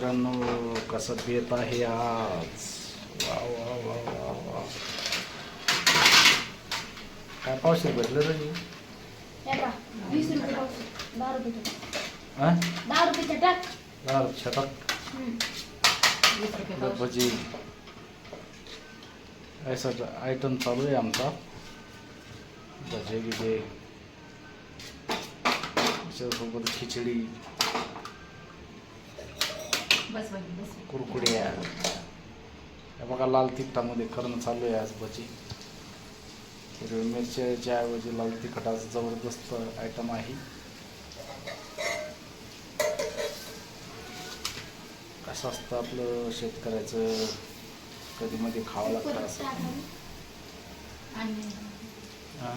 मित्रांनो, कसं पेत आहे आज. वा वा वा वा वा. काय पावशे भेटलं रे? 20 रुपये पावशे. 10 रुपये हा, 10 रुपये टाक. 10 छटक 20 रुपये भजी. ऐसा आयटम चालू आहे आमचा. भजे गिजे, त्याच्यासोबत खिचडी, बस बस बस. कुरकुड्या. हे बघा, लाल तिखटामध्ये करणं चालू आहे आज भजी. हिरव्या मिरच्याच्या ऐवजी लाल तिखटाचा जबरदस्त आयटम आहे. कसं असतं आपलं शेतकऱ्याचं, कधी मध्ये खावं लागतं असं. हां,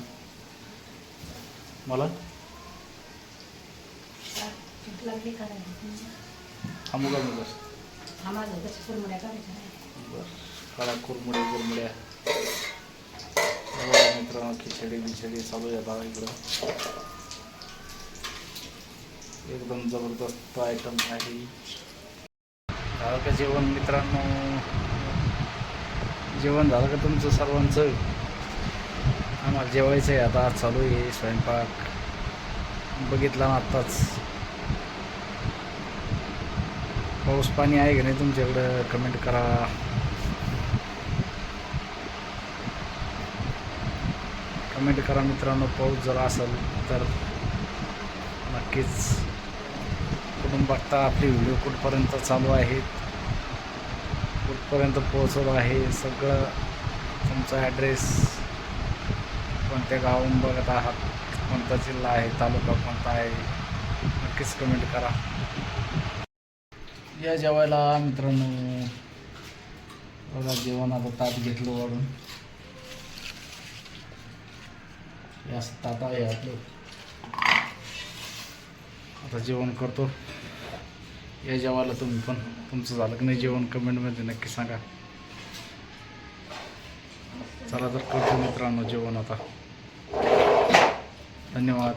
मला थांबू का मी बस. बरं, काळा कुरमुड्या. मित्रांनो, खिचडी बिचडी चालू आहे आता इकडं. एकदम जबरदस्त आयटम आहे. झालं का जेवण मित्रांनो? जेवण झालं का तुमचं सर्वांचं? आम्हाला जेवायचं आहे आता. चालू आहे स्वयंपाक. बघितला ना आत्ताच. पाऊस पाणी आहे की नाही तुमच्याकडं? कमेंट करा. कमेंट करा मित्रांनो. पाऊस जर असेल तर नक्कीच. कुठून बघता आपली व्हिडिओ, कुठपर्यंत चालू आहेत, कुठपर्यंत पोहोचवलं आहे सगळं. तुमचा ॲड्रेस, कोणत्या गावाहून बघत आहात, कोणता जिल्हा आहे, तालुका कोणता आहे, नक्कीच कमेंट करा. या जेवायला मित्रांनो. बघा, जेवण आता ताट घेतलं वाढून. या ताट आहे आपलं. आता जेवण करतो. या जेवायला तुम्ही पण. तुमचं झालं की नाही जेवण? कमेंटमध्ये नक्की सांगा. चला तर करतो मित्रांनो जेवण आता. धन्यवाद.